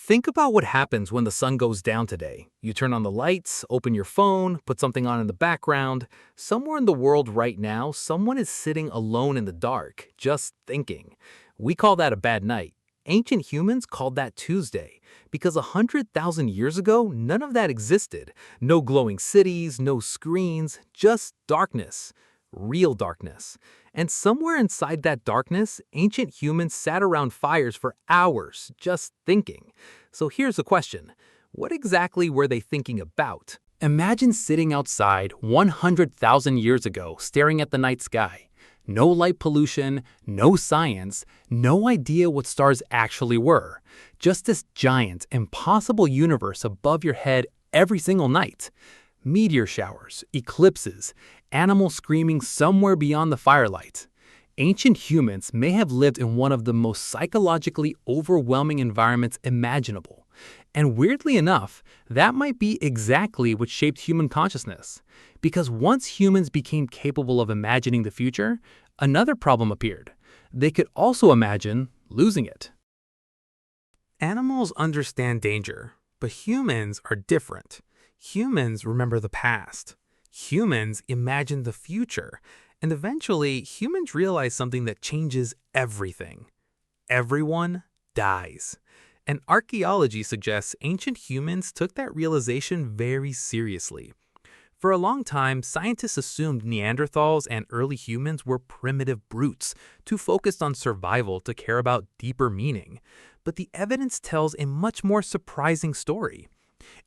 Think about what happens when the sun goes down today. You turn on the lights, open your phone, put something on in the background. Somewhere in the world right now, someone is sitting alone in the dark, just thinking. We call that a bad night. Ancient humans called that Tuesday, because 100,000 years ago, none of that existed. No glowing cities, no screens, just darkness. Real darkness. And somewhere inside that darkness, ancient humans sat around fires for hours, just thinking. So here's the question. What exactly were they thinking about? Imagine sitting outside 100,000 years ago, staring at the night sky. No light pollution, no science, no idea what stars actually were. Just this giant, impossible universe above your head every single night. Meteor showers, eclipses, animals screaming somewhere beyond the firelight. Ancient humans may have lived in one of the most psychologically overwhelming environments imaginable. And weirdly enough, that might be exactly what shaped human consciousness. Because once humans became capable of imagining the future, another problem appeared. They could also imagine losing it. Animals understand danger, but humans are different. Humans remember the past. Humans imagine the future. And eventually, humans realize something that changes everything. Everyone dies. And archaeology suggests ancient humans took that realization very seriously. For a long time, scientists assumed Neanderthals and early humans were primitive brutes, too focused on survival to care about deeper meaning. But the evidence tells a much more surprising story.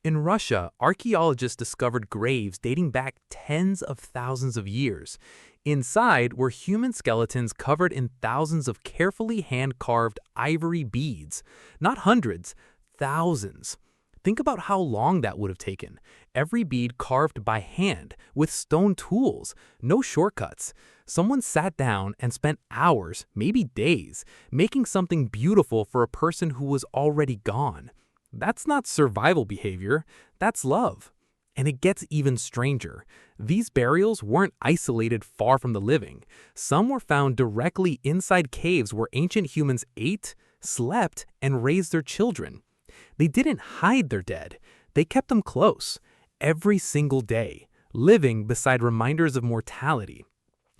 In Russia, archaeologists discovered graves dating back tens of thousands of years. Inside were human skeletons covered in thousands of carefully hand-carved ivory beads. Not hundreds, thousands. Think about how long that would have taken. Every bead carved by hand, with stone tools, no shortcuts. Someone sat down and spent hours, maybe days, making something beautiful for a person who was already gone. That's not survival behavior, that's love. And it gets even stranger. These burials weren't isolated far from the living. Some were found directly inside caves where ancient humans ate, slept, and raised their children. They didn't hide their dead. They kept them close, every single day, living beside reminders of mortality.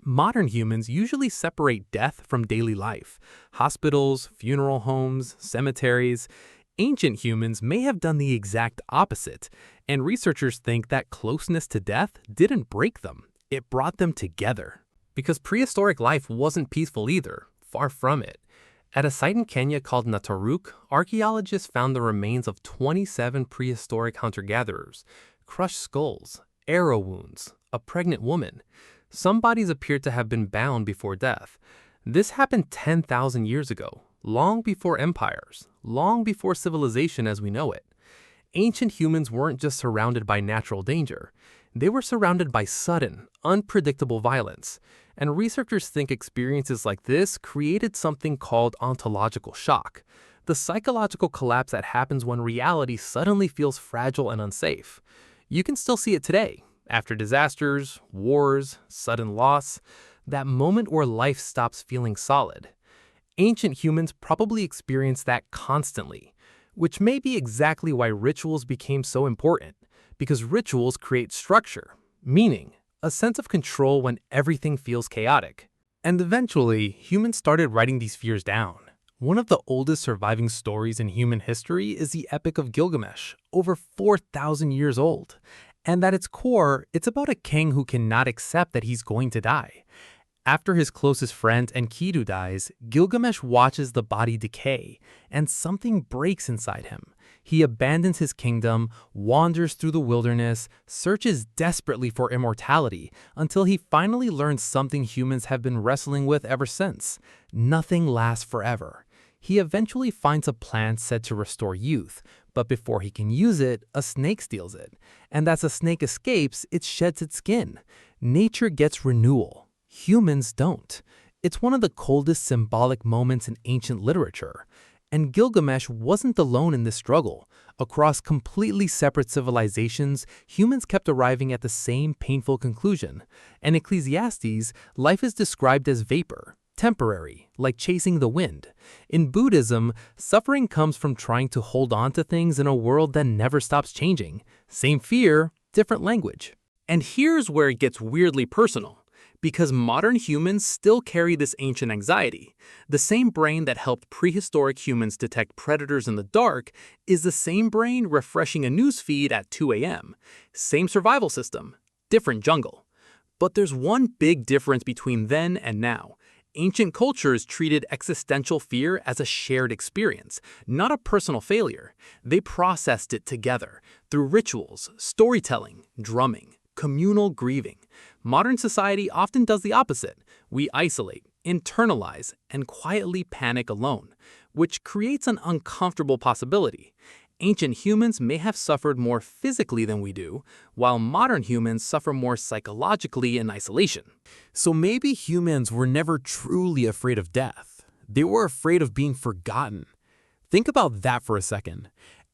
Modern humans usually separate death from daily life. Hospitals, funeral homes, cemeteries. Ancient humans may have done the exact opposite, and researchers think that closeness to death didn't break them, it brought them together. Because prehistoric life wasn't peaceful either, far from it. At a site in Kenya called Nataruk, archaeologists found the remains of 27 prehistoric hunter-gatherers, crushed skulls, arrow wounds, a pregnant woman. Some bodies appeared to have been bound before death. This happened 10,000 years ago. Long before empires, long before civilization as we know it. Ancient humans weren't just surrounded by natural danger. They were surrounded by sudden, unpredictable violence. And researchers think experiences like this created something called ontological shock, the psychological collapse that happens when reality suddenly feels fragile and unsafe. You can still see it today, after disasters, wars, sudden loss, that moment where life stops feeling solid. Ancient humans probably experienced that constantly, which may be exactly why rituals became so important, because rituals create structure, meaning, a sense of control when everything feels chaotic. And eventually, humans started writing these fears down. One of the oldest surviving stories in human history is the Epic of Gilgamesh, over 4,000 years old. And at its core, it's about a king who cannot accept that he's going to die. After his closest friend Enkidu dies, Gilgamesh watches the body decay, and something breaks inside him. He abandons his kingdom, wanders through the wilderness, searches desperately for immortality, until he finally learns something humans have been wrestling with ever since. Nothing lasts forever. He eventually finds a plant said to restore youth, but before he can use it, a snake steals it. And as the snake escapes, it sheds its skin. Nature gets renewal. Humans don't. It's one of the coldest symbolic moments in ancient literature. And Gilgamesh wasn't alone in this struggle. Across completely separate civilizations, humans kept arriving at the same painful conclusion. In Ecclesiastes, life is described as vapor, temporary, like chasing the wind. In Buddhism, suffering comes from trying to hold on to things in a world that never stops changing. Same fear, different language. And here's where it gets weirdly personal. Because modern humans still carry this ancient anxiety. The same brain that helped prehistoric humans detect predators in the dark is the same brain refreshing a newsfeed at 2 a.m. Same survival system, different jungle. But there's one big difference between then and now. Ancient cultures treated existential fear as a shared experience, not a personal failure. They processed it together through rituals, storytelling, drumming, communal grieving. Modern society often does the opposite. We isolate, internalize, and quietly panic alone, which creates an uncomfortable possibility. Ancient humans may have suffered more physically than we do, while modern humans suffer more psychologically in isolation. So maybe humans were never truly afraid of death. They were afraid of being forgotten. Think about that for a second.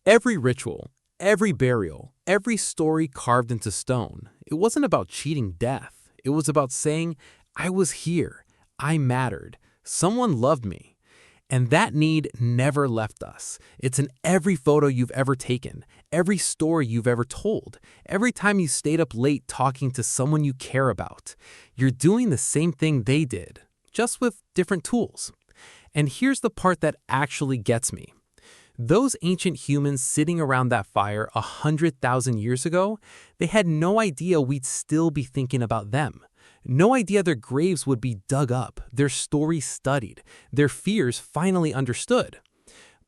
Every ritual, every burial, every story carved into stone, it wasn't about cheating death. It was about saying, I was here, I mattered, someone loved me. And that need never left us. It's in every photo you've ever taken, every story you've ever told, every time you stayed up late talking to someone you care about. You're doing the same thing they did, just with different tools. And here's the part that actually gets me. Those ancient humans sitting around that fire 100,000 years ago, they had no idea we'd still be thinking about them. No idea their graves would be dug up, their stories studied, their fears finally understood.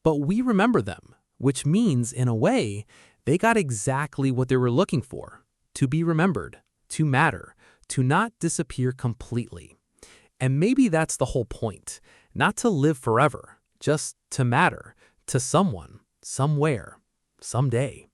But we remember them, which means, in a way, they got exactly what they were looking for: to be remembered, to matter, to not disappear completely. And maybe that's the whole point, not to live forever, just to matter, to someone, somewhere, someday.